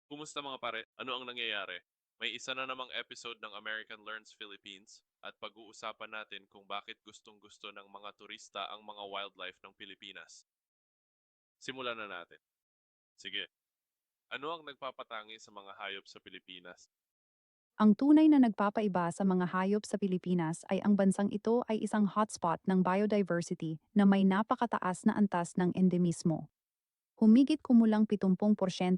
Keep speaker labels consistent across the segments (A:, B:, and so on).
A: Kumusta mga pare? Ano ang nangyayari? May isa na namang episode ng American Learns Philippines at pag-uusapan natin kung bakit gustong-gusto ng mga turista ang mga wildlife ng Pilipinas. Simulan na natin. Sige, ano ang nagpapatangi sa mga hayop sa Pilipinas?
B: Ang tunay na nagpapaiba sa mga hayop sa Pilipinas ay ang bansang ito ay isang hotspot ng biodiversity na may napakataas na antas ng endemismo. Humigit kumulang 70%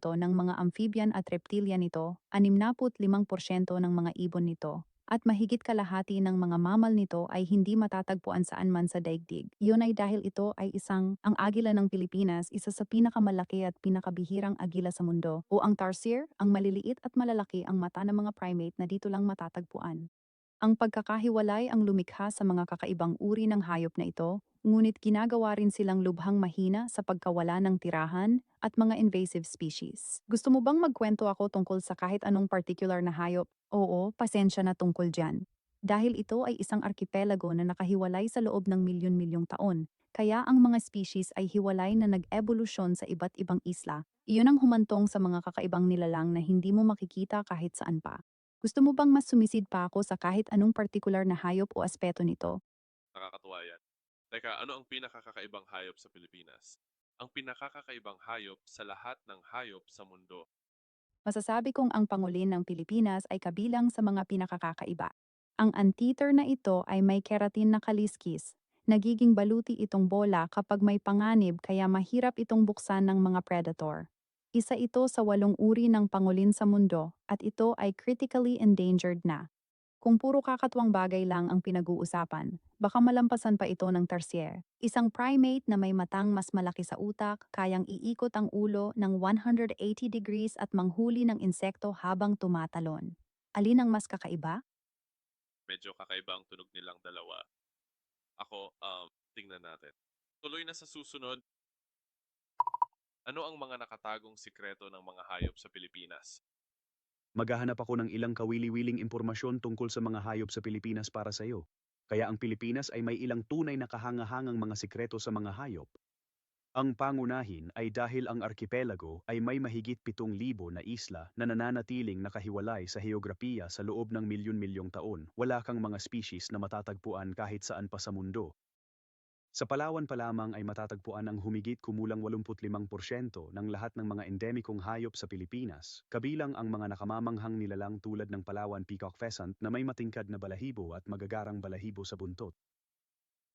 B: ng mga amphibian at reptilian nito, 65% ng mga ibon nito, at mahigit kalahati ng mga mamal nito ay hindi matatagpuan saan man sa daigdig. Iyon ay dahil ito ay ang agila ng Pilipinas, isa sa pinakamalaki at pinakabihirang agila sa mundo, o ang tarsier, ang maliliit at malalaki ang mata ng mga primate na dito lang matatagpuan. Ang pagkakahiwalay ang lumikha sa mga kakaibang uri ng hayop na ito, ngunit ginagawa rin silang lubhang mahina sa pagkawala ng tirahan at mga invasive species. Gusto mo bang magkwento ako tungkol sa kahit anong particular na hayop? Oo, pasensya na tungkol dyan. Dahil ito ay isang arkipelago na nakahiwalay sa loob ng milyon-milyong taon, kaya ang mga species ay hiwalay na nag-evolusyon sa iba't ibang isla. Iyon ang humantong sa mga kakaibang nilalang na hindi mo makikita kahit saan pa. Gusto mo bang mas sumisid pa ako sa kahit anong partikular na hayop o aspeto nito?
A: Nakakatuwa yan. Teka, ano ang pinakakakaibang hayop sa Pilipinas? Ang pinakakakaibang hayop sa lahat ng hayop sa mundo.
B: Masasabi kong ang pangulin ng Pilipinas ay kabilang sa mga pinakakakaiba. Ang anteater na ito ay may keratin na kaliskis. Nagiging baluti itong bola kapag may panganib kaya mahirap itong buksan ng mga predator. Isa ito sa 8 uri ng pangulin sa mundo at ito ay critically endangered na. Kung puro kakatwang bagay lang ang pinag-uusapan, baka malampasan pa ito ng tarsier. Isang primate na may matang mas malaki sa utak, kayang iikot ang ulo ng 180 degrees at manghuli ng insekto habang tumatalon. Alin ang mas kakaiba?
A: Medyo kakaiba ang tunog nilang dalawa. Ako, tingnan natin. Tuloy na sa susunod, ano ang mga nakatagong sikreto ng mga hayop sa Pilipinas?
C: Maghahanap ako ng ilang kawili-wiling impormasyon tungkol sa mga hayop sa Pilipinas para sa iyo. Kaya ang Pilipinas ay may ilang tunay na kahangahangang mga sikreto sa mga hayop. Ang pangunahin ay dahil ang arkipelago ay may mahigit 7,000 na isla na nananatiling nakahiwalay sa heograpiya sa loob ng milyon-milyong taon. Wala kang mga species na matatagpuan kahit saan pa sa mundo. Sa Palawan pa lamang ay matatagpuan ang humigit kumulang 85% ng lahat ng mga endemikong hayop sa Pilipinas, kabilang ang mga nakamamanghang nilalang tulad ng Palawan peacock pheasant na may matingkad na balahibo at magagarang balahibo sa buntot.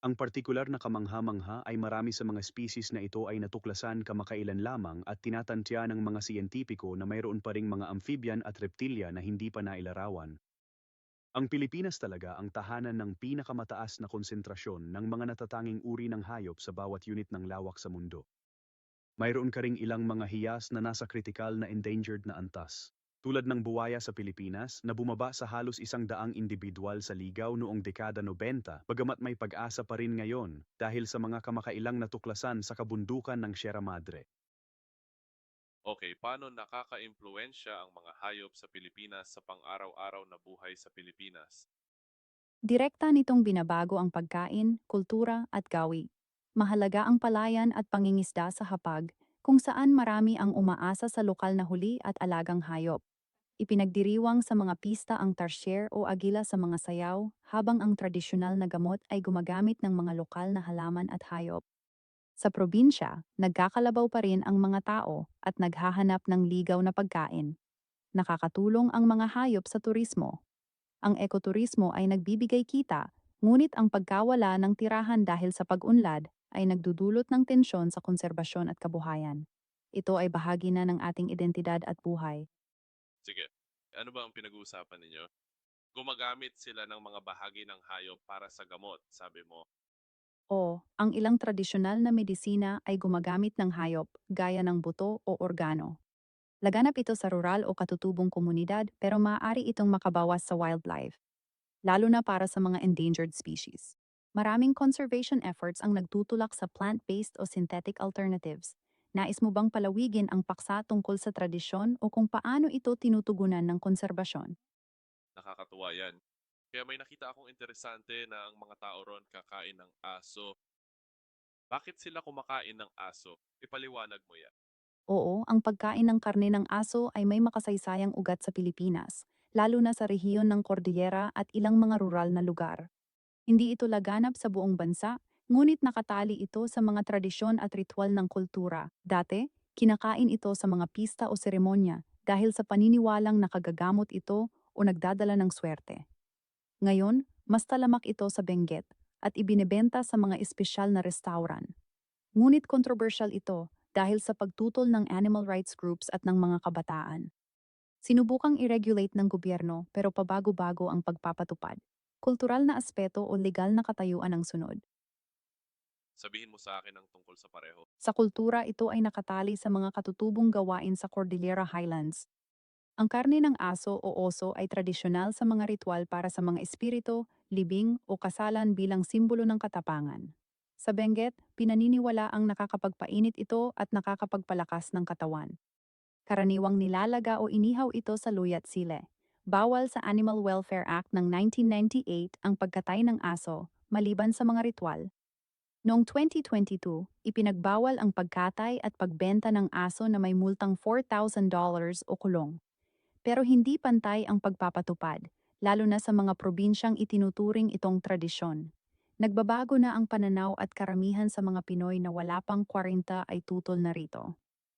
C: Ang partikular na kamangha-mangha ay marami sa mga species na ito ay natuklasan kamakailan lamang at tinatantya ng mga siyentipiko na mayroon pa ring mga amphibian at reptilya na hindi pa nailarawan. Ang Pilipinas talaga ang tahanan ng pinakamataas na konsentrasyon ng mga natatanging uri ng hayop sa bawat unit ng lawak sa mundo. Mayroon ka ring ilang mga hiyas na nasa kritikal na endangered na antas. Tulad ng buwaya sa Pilipinas na bumaba sa halos 100 individual sa ligaw noong dekada 90, bagamat may pag-asa pa rin ngayon dahil sa mga kamakailang natuklasan sa kabundukan ng Sierra Madre.
A: Okay, paano nakaka-impluwensya ang mga hayop sa Pilipinas sa pang-araw-araw na buhay sa Pilipinas?
B: Direkta nitong binabago ang pagkain, kultura at gawi. Mahalaga ang palayan at pangingisda sa hapag, kung saan marami ang umaasa sa lokal na huli at alagang hayop. Ipinagdiriwang sa mga pista ang tarsier o agila sa mga sayaw, habang ang tradisyonal na gamot ay gumagamit ng mga lokal na halaman at hayop. Sa probinsya, nagkakalabaw pa rin ang mga tao at naghahanap ng ligaw na pagkain. Nakakatulong ang mga hayop sa turismo. Ang ekoturismo ay nagbibigay kita, ngunit ang pagkawala ng tirahan dahil sa pag-unlad ay nagdudulot ng tensyon sa konserbasyon at kabuhayan. Ito ay bahagi na ng ating identidad at buhay.
A: Sige, ano ba ang pinag-uusapan ninyo? Gumagamit sila ng mga bahagi ng hayop para sa gamot, sabi mo.
B: O, ang ilang tradisyonal na medisina ay gumagamit ng hayop, gaya ng buto o organo. Laganap ito sa rural o katutubong komunidad pero maaari itong makabawas sa wildlife, lalo na para sa mga endangered species. Maraming conservation efforts ang nagtutulak sa plant-based o synthetic alternatives. Nais mo bang palawigin ang paksa tungkol sa tradisyon o kung paano ito tinutugunan ng konserbasyon?
A: Nakakatuwa yan. Kaya may nakita akong interesante na ang mga tao ron kakain ng aso. Bakit sila kumakain ng aso? Ipaliwanag mo yan.
B: Oo, ang pagkain ng karne ng aso ay may makasaysayang ugat sa Pilipinas, lalo na sa rehiyon ng Cordillera at ilang mga rural na lugar. Hindi ito laganap sa buong bansa, ngunit nakatali ito sa mga tradisyon at ritual ng kultura. Dati, kinakain ito sa mga pista o seremonya dahil sa paniniwalang nakagagamot ito o nagdadala ng swerte. Ngayon, mas talamak ito sa Benguet at ibinebenta sa mga espesyal na restaurant. Ngunit controversial ito dahil sa pagtutol ng animal rights groups at ng mga kabataan. Sinubukang i-regulate ng gobyerno pero pabago-bago ang pagpapatupad. Kultural na aspeto o legal na katayuan ang sunod.
A: Sabihin mo sa akin ang tungkol sa pareho.
B: Sa kultura, ito ay nakatali sa mga katutubong gawain sa Cordillera Highlands. Ang karne ng aso o oso ay tradisyonal sa mga ritual para sa mga espiritu, libing o kasalan bilang simbolo ng katapangan. Sa Benguet, pinaniniwala ang nakakapagpainit ito at nakakapagpalakas ng katawan. Karaniwang nilalaga o inihaw ito sa luya't sile. Bawal sa Animal Welfare Act ng 1998 ang pagkatay ng aso, maliban sa mga ritual. Noong 2022, ipinagbawal ang pagkatay at pagbenta ng aso na may multang $4,000 o kulong. Pero hindi pantay ang pagpapatupad, lalo na sa mga probinsyang itinuturing itong tradisyon. Nagbabago na ang pananaw at karamihan sa mga Pinoy na wala pang 40 ay tutol na rito.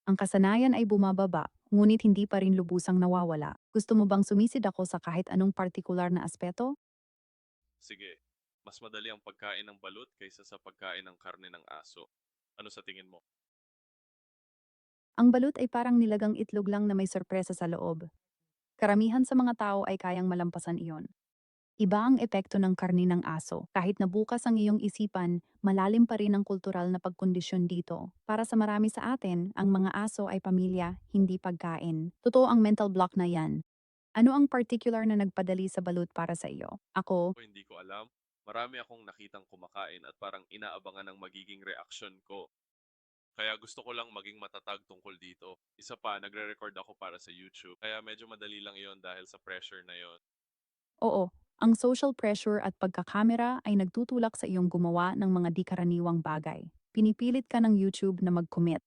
B: Ang kasanayan ay bumababa, ngunit hindi pa rin lubusang nawawala. Gusto mo bang sumisid ako sa kahit anong partikular na aspeto?
A: Sige, mas madali ang pagkain ng balut kaysa sa pagkain ng karne ng aso. Ano sa tingin mo?
B: Ang balut ay parang nilagang itlog lang na may sorpresa sa loob. Karamihan sa mga tao ay kayang malampasan iyon. Iba ang epekto ng karni ng aso. Kahit na bukas ang iyong isipan, malalim pa rin ang kultural na pagkondisyon dito. Para sa marami sa atin, ang mga aso ay pamilya, hindi pagkain. Totoo ang mental block na yan. Ano ang particular na nagpadali sa balut para sa iyo? Ako,
A: O hindi ko alam. Marami akong nakitang kumakain at parang inaabangan ang magiging reaksyon ko. Kaya gusto ko lang maging matatag tungkol dito. Isa pa, nagre-record ako para sa YouTube. Kaya medyo madali lang iyon dahil sa pressure na yon.
B: oo, ang social pressure at pagkakamera ay nagtutulak sa iyong gumawa ng mga di karaniwang bagay. Pinipilit ka ng YouTube na mag-commit.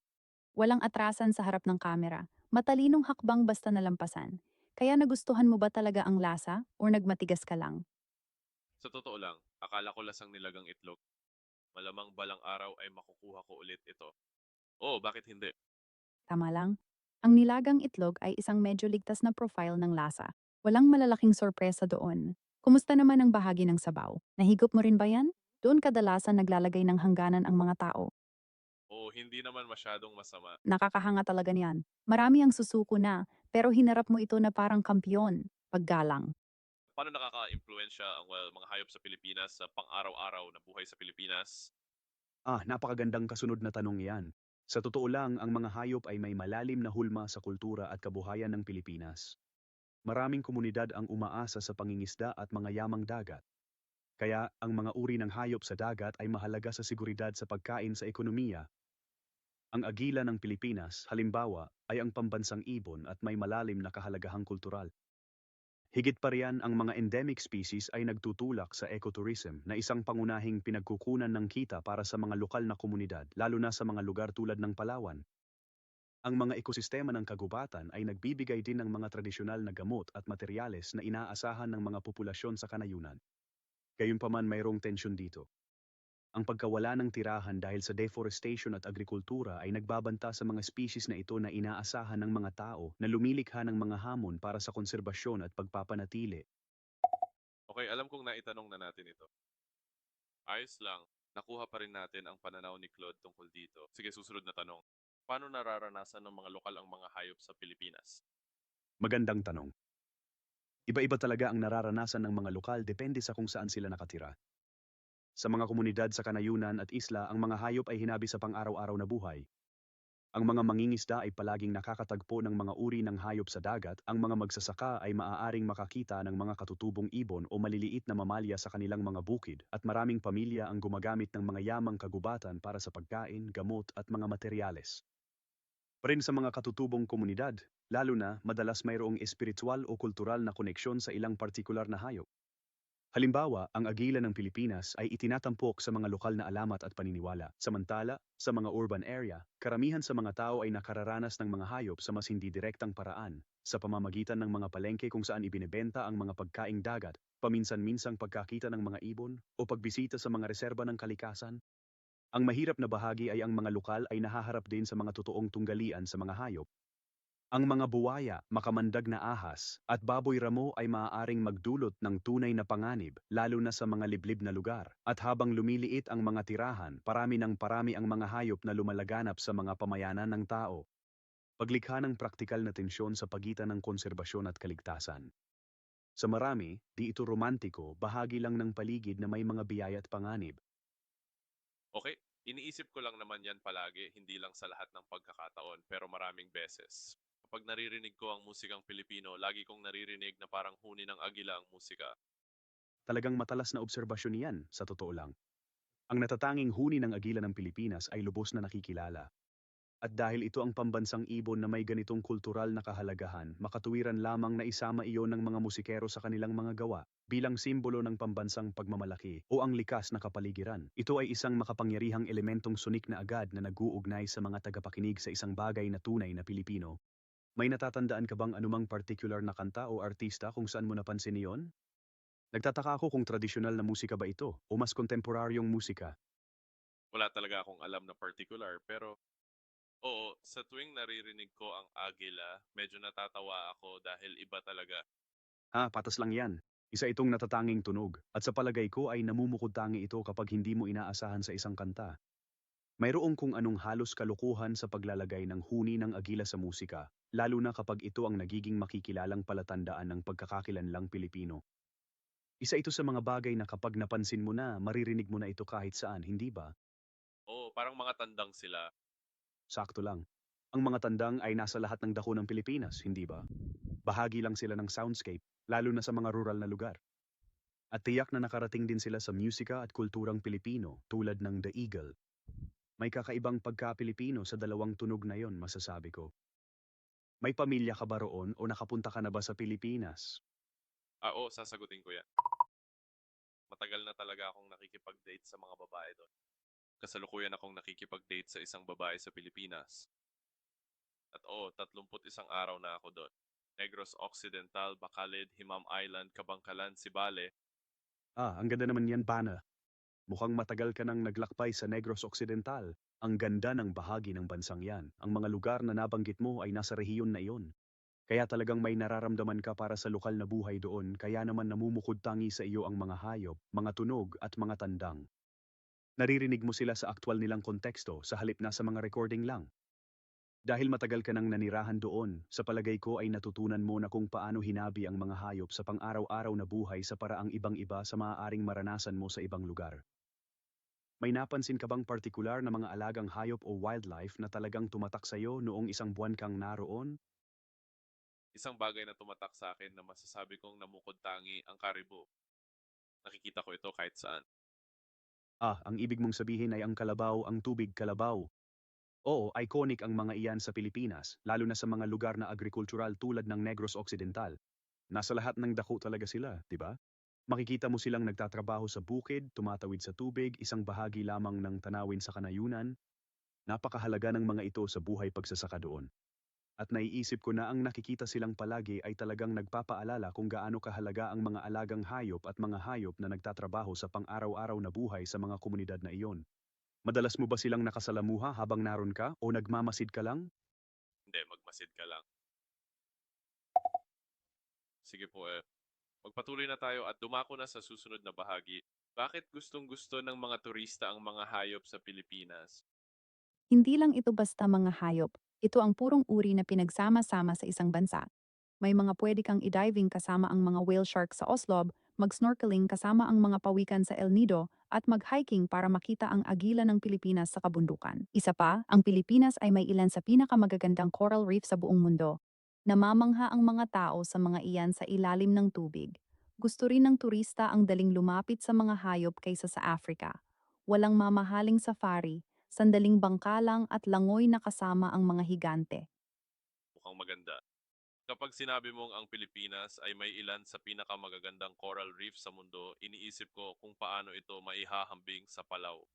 B: Walang atrasan sa harap ng kamera. Matalinong hakbang basta nalampasan. Kaya nagustuhan mo ba talaga ang lasa or nagmatigas ka lang?
A: Sa totoo lang, akala ko lasang nilagang itlog. Malamang balang araw ay makukuha ko ulit ito. Oo, bakit hindi?
B: Tama lang. Ang nilagang itlog ay isang medyo ligtas na profile ng lasa. Walang malalaking sorpresa doon. Kumusta naman ang bahagi ng sabaw? Nahigop mo rin ba yan? Doon kadalasan naglalagay ng hangganan ang mga tao.
A: Oo, hindi naman masyadong masama.
B: Nakakahanga talaga niyan. Marami ang susuko na, pero hinarap mo ito na parang kampiyon. Paggalang.
A: Paano nakaka-impluensya ang mga hayop sa Pilipinas sa pang-araw-araw na buhay sa Pilipinas?
C: Napakagandang kasunod na tanong yan. Sa totoo lang, ang mga hayop ay may malalim na hulma sa kultura at kabuhayan ng Pilipinas. Maraming komunidad ang umaasa sa pangingisda at mga yamang dagat. Kaya, ang mga uri ng hayop sa dagat ay mahalaga sa seguridad sa pagkain sa ekonomiya. Ang agila ng Pilipinas, halimbawa, ay ang pambansang ibon at may malalim na kahalagahang kultural. Higit pa riyan, ang mga endemic species ay nagtutulak sa ecotourism na isang pangunahing pinagkukunan ng kita para sa mga lokal na komunidad, lalo na sa mga lugar tulad ng Palawan. Ang mga ekosistema ng kagubatan ay nagbibigay din ng mga tradisyonal na gamot at materyales na inaasahan ng mga populasyon sa kanayunan. Gayunpaman, mayroong tensyon dito. Ang pagkawala ng tirahan dahil sa deforestation at agrikultura ay nagbabanta sa mga species na ito na inaasahan ng mga tao na lumilikha ng mga hamon para sa konserbasyon at pagpapanatili.
A: Okay, alam kong naitanong na natin ito. Ayos lang. Nakuha pa rin natin ang pananaw ni Claude tungkol dito. Sige, susunod na tanong. Paano nararanasan ng mga lokal ang mga hayop sa Pilipinas?
C: Magandang tanong. Iba-iba talaga ang nararanasan ng mga lokal depende sa kung saan sila nakatira. Sa mga komunidad sa kanayunan at isla, ang mga hayop ay hinabi sa pang-araw-araw na buhay. Ang mga mangingisda ay palaging nakakatagpo ng mga uri ng hayop sa dagat, ang mga magsasaka ay maaaring makakita ng mga katutubong ibon o maliliit na mamalya sa kanilang mga bukid, at maraming pamilya ang gumagamit ng mga yamang kagubatan para sa pagkain, gamot at mga materyales. Pa rin sa mga katutubong komunidad, lalo na madalas mayroong espiritual o kultural na koneksyon sa ilang partikular na hayop. Halimbawa, ang agila ng Pilipinas ay itinatampok sa mga lokal na alamat at paniniwala. Samantala, sa mga urban area, karamihan sa mga tao ay nakararanas ng mga hayop sa mas hindi direktang paraan, sa pamamagitan ng mga palengke kung saan ibinebenta ang mga pagkaing dagat, paminsan-minsang pagkakita ng mga ibon, o pagbisita sa mga reserba ng kalikasan. Ang mahirap na bahagi ay ang mga lokal ay nahaharap din sa mga totoong tunggalian sa mga hayop. Ang mga buwaya, makamandag na ahas, at baboy ramo ay maaaring magdulot ng tunay na panganib, lalo na sa mga liblib na lugar. At habang lumiliit ang mga tirahan, parami ng parami ang mga hayop na lumalaganap sa mga pamayanan ng tao. Paglikha ng praktikal na tensyon sa pagitan ng konserbasyon at kaligtasan. Sa marami, di ito romantiko, bahagi lang ng paligid na may mga biyaya at panganib.
A: Okay, iniisip ko lang naman yan palagi, hindi lang sa lahat ng pagkakataon, pero maraming beses. Kapag naririnig ko ang musikang Pilipino, lagi kong naririnig na parang huni ng agila ang musika.
C: Talagang matalas na obserbasyon niyan, sa totoo lang. Ang natatanging huni ng agila ng Pilipinas ay lubos na nakikilala. At dahil ito ang pambansang ibon na may ganitong kultural na kahalagahan, makatuwiran lamang na isama iyon ng mga musikero sa kanilang mga gawa, bilang simbolo ng pambansang pagmamalaki o ang likas na kapaligiran. Ito ay isang makapangyarihang elementong sunik na agad na nag-uugnay sa mga tagapakinig sa isang bagay na tunay na Pilipino. May natatandaan ka bang anumang particular na kanta o artista kung saan mo napansin iyon? Nagtataka ako kung tradisyonal na musika ba ito o mas kontemporaryong musika.
A: Wala talaga akong alam na particular, pero oo, sa tuwing naririnig ko ang agila, medyo natatawa ako dahil iba talaga.
C: Patas lang yan. Isa itong natatanging tunog, at sa palagay ko ay namumukod-tangi ito kapag hindi mo inaasahan sa isang kanta. Mayroong kung anong halos kalukuhan sa paglalagay ng huni ng agila sa musika, lalo na kapag ito ang nagiging makikilalang palatandaan ng pagkakakilanlang Pilipino. Isa ito sa mga bagay na kapag napansin mo na, maririnig mo na ito kahit saan, hindi ba?
A: Oo, parang mga tandang sila.
C: Sakto lang. Ang mga tandang ay nasa lahat ng dako ng Pilipinas, hindi ba? Bahagi lang sila ng soundscape, lalo na sa mga rural na lugar. At tiyak na nakarating din sila sa musika at kulturang Pilipino tulad ng The Eagle. May kakaibang pagka-Pilipino sa dalawang tunog na yon, masasabi ko. May pamilya ka ba roon o nakapunta ka na ba sa Pilipinas?
A: Oo, sasagutin ko yan. Matagal na talaga akong nakikipag-date sa mga babae doon. Kasalukuyan akong nakikipag-date sa isang babae sa Pilipinas. At oo, 31 araw na ako doon. Negros Occidental, Bacalid, Himam Island, Kabangkalan, Sibale.
C: Ang ganda naman yan, Bana. Mukhang matagal ka nang naglakbay sa Negros Occidental. Ang ganda ng bahagi ng bansang yan. Ang mga lugar na nabanggit mo ay nasa rehiyon na iyon. Kaya talagang may nararamdaman ka para sa lokal na buhay doon, kaya naman namumukod tangi sa iyo ang mga hayop, mga tunog at mga tandang. Naririnig mo sila sa aktwal nilang konteksto sa halip na sa mga recording lang. Dahil matagal ka nang nanirahan doon, sa palagay ko ay natutunan mo na kung paano hinabi ang mga hayop sa pang-araw-araw na buhay sa paraang ibang-iba sa maaaring maranasan mo sa ibang lugar. May napansin ka bang partikular na mga alagang hayop o wildlife na talagang tumatak sa iyo noong isang buwan kang naroon?
A: Isang bagay na tumatak sa akin na masasabi kong namukod tangi ang karibo. Nakikita ko ito kahit saan.
C: Ang ibig mong sabihin ay ang kalabaw, ang tubig kalabaw. Oo, iconic ang mga iyan sa Pilipinas, lalo na sa mga lugar na agrikultural tulad ng Negros Occidental. Nasa lahat ng dako talaga sila, di ba? Makikita mo silang nagtatrabaho sa bukid, tumatawid sa tubig, isang bahagi lamang ng tanawin sa kanayunan. Napakahalaga ng mga ito sa buhay pagsasaka doon. At naiisip ko na ang nakikita silang palagi ay talagang nagpapaalala kung gaano kahalaga ang mga alagang hayop at mga hayop na nagtatrabaho sa pang-araw-araw na buhay sa mga komunidad na iyon. Madalas mo ba silang nakasalamuha habang naroon ka o nagmamasid ka lang?
A: Hindi, magmasid ka lang. Sige po magpatuloy na tayo at dumako na sa susunod na bahagi. Bakit gustong-gusto ng mga turista ang mga hayop sa Pilipinas?
B: Hindi lang ito basta mga hayop, ito ang purong uri na pinagsama-sama sa isang bansa. May mga pwede kang i-diving kasama ang mga whale shark sa Oslob, mag-snorkeling kasama ang mga pawikan sa El Nido, at mag-hiking para makita ang agila ng Pilipinas sa kabundukan. Isa pa, ang Pilipinas ay may ilan sa pinakamagagandang coral reef sa buong mundo. Namamangha ang mga tao sa mga iyan sa ilalim ng tubig. Gusto rin ng turista ang daling lumapit sa mga hayop kaysa sa Africa. Walang mamahaling safari, sandaling bangka lang at langoy na kasama ang mga higante.
A: Mukhang maganda. Kapag sinabi mong ang Pilipinas ay may ilan sa pinakamagagandang coral reef sa mundo, iniisip ko kung paano ito maihahambing sa Palau.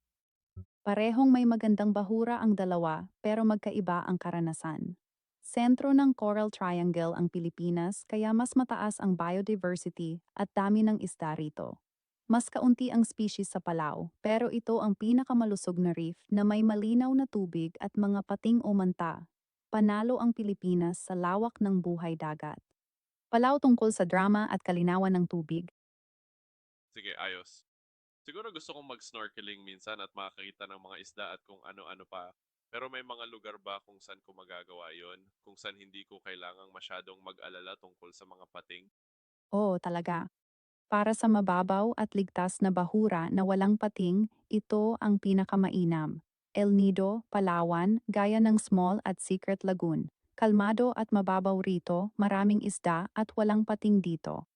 B: Parehong may magandang bahura ang dalawa pero magkaiba ang karanasan. Sentro ng Coral Triangle ang Pilipinas kaya mas mataas ang biodiversity at dami ng isda rito. Mas kaunti ang species sa Palau pero ito ang pinakamalusog na reef na may malinaw na tubig at mga pating umanta. Panalo ang Pilipinas sa lawak ng buhay dagat. Palau tungkol sa drama at kalinawan ng tubig.
A: Sige, ayos. Siguro gusto kong mag-snorkeling minsan at makakita ng mga isda at kung ano-ano pa. Pero may mga lugar ba kung saan ko magagawa yon? Kung saan hindi ko kailangang masyadong mag-alala tungkol sa mga pating?
B: Oo, talaga. Para sa mababaw at ligtas na bahura na walang pating, ito ang pinakamainam. El Nido, Palawan, gaya ng Small at Secret Lagoon. Kalmado at mababaw rito, maraming isda at walang pating dito.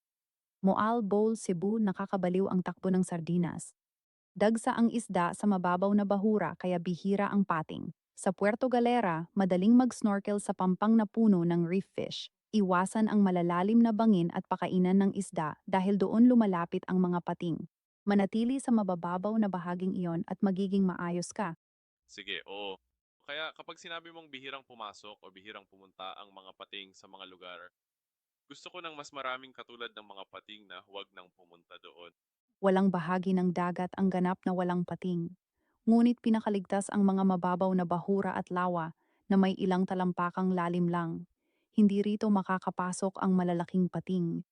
B: Moal Bowl, Cebu, nakakabaliw ang takbo ng sardinas. Dagsa ang isda sa mababaw na bahura kaya bihira ang pating. Sa Puerto Galera, madaling mag-snorkel sa pampang na puno ng reef fish. Iwasan ang malalalim na bangin at pakainan ng isda dahil doon lumalapit ang mga pating. Manatili sa mabababaw na bahaging iyon at magiging maayos ka.
A: Sige, oo. Kaya kapag sinabi mong bihirang pumasok o bihirang pumunta ang mga pating sa mga lugar, gusto ko ng mas maraming katulad ng mga pating na huwag nang pumunta doon.
B: Walang bahagi ng dagat ang ganap na walang pating. Ngunit pinakaligtas ang mga mababaw na bahura at lawa na may ilang talampakang lalim lang. Hindi rito makakapasok ang malalaking pating.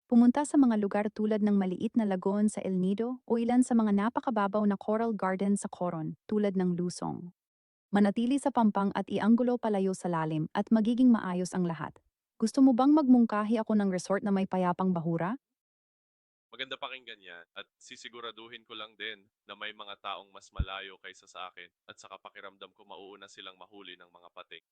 B: Pumunta sa mga lugar tulad ng maliit na lagoon sa El Nido o ilan sa mga napakababaw na coral garden sa Coron tulad ng Lusong. Manatili sa pampang at ianggulo palayo sa lalim at magiging maayos ang lahat. Gusto mo bang magmungkahi ako ng resort na may payapang bahura?
A: Maganda pakinggan yan at sisiguraduhin ko lang din na may mga taong mas malayo kaysa sa akin at sa pakiramdam ko mauuna silang mahuli ng mga pating.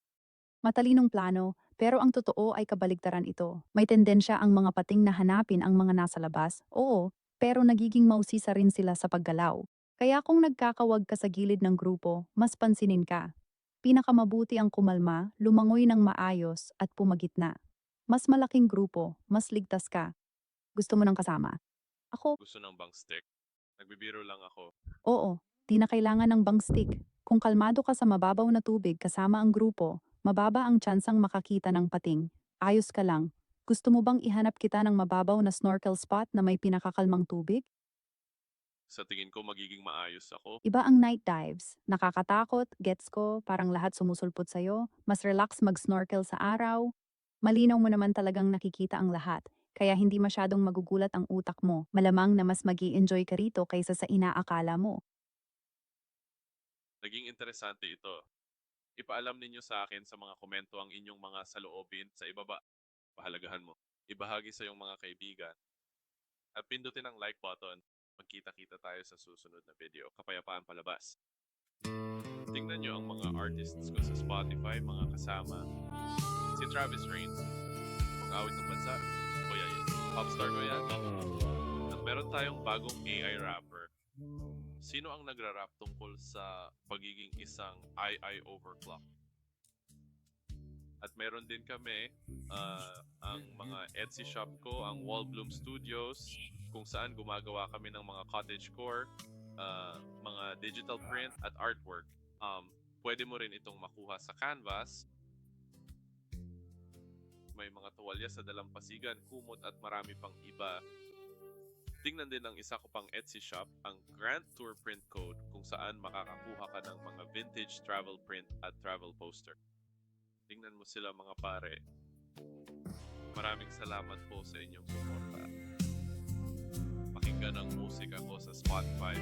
B: Matalinong plano, pero ang totoo ay kabaligtaran ito. May tendensya ang mga pating na hanapin ang mga nasa labas, oo, pero nagiging mausisa rin sila sa paggalaw. Kaya kung nagkakawag ka sa gilid ng grupo, mas pansinin ka. Pinakamabuti ang kumalma, lumangoy ng maayos at pumagitna. Mas malaking grupo, mas ligtas ka. Gusto mo ng kasama? Ako,
A: Gusto ng bang stick? Nagbibiro lang ako.
B: oo, di na kailangan ng bang stick. Kung kalmado ka sa mababaw na tubig kasama ang grupo, mababa ang tsansang makakita ng pating. Ayos ka lang. Gusto mo bang ihanap kita ng mababaw na snorkel spot na may pinakakalmang tubig?
A: Sa tingin ko magiging maayos ako.
B: Iba ang night dives. Nakakatakot, gets ko, parang lahat sumusulpot sa'yo. Mas relax mag-snorkel sa araw. Malinaw mo naman talagang nakikita ang lahat. Kaya hindi masyadong magugulat ang utak mo. Malamang na mas magi-enjoy ka rito kaysa sa inaakala mo.
A: Naging interesante ito. Ipaalam ninyo sa akin sa mga komento ang inyong mga saloobin sa ibaba. Pahalagahan mo. Ibahagi sa iyong mga kaibigan. At pindutin ang like button. Magkita-kita tayo sa susunod na video. Kapayapaan palabas. Tingnan nyo ang mga artists ko sa Spotify, mga kasama. Si Travis Reigns, pang-awit ng bansa. Kuya yun. Popstar ko yan. At meron tayong bagong AI rapper. Sino ang nagra-rap tungkol sa pagiging isang AI overclock? At meron din kami ang mga Etsy shop ko, ang Wallbloom Studios, kung saan gumagawa kami ng mga cottagecore, mga digital print at artwork. Pwede mo rin itong makuha sa Canvas. May mga tuwalya sa dalampasigan, kumot at marami pang iba. Tingnan din ang isa ko pang Etsy shop, ang Grand Tour Print Code, kung saan makakakuha ka ng mga vintage travel print at travel poster. Tingnan mo sila mga pare. Maraming salamat po sa inyong suporta. Pakinggan ang musika ko sa Spotify.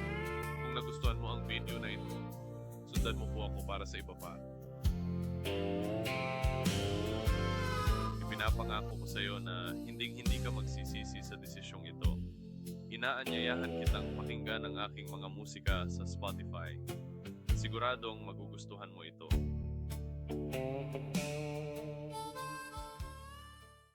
A: Kung nagustuhan mo ang video na ito, sundan mo po ako para sa iba pa. Ipinapangako ko sa iyo na hindi ka magsisisi sa desisyong ito. Inaanyayahan kitang pakinggan ang aking mga musika sa Spotify. Siguradong magugustuhan mo ito.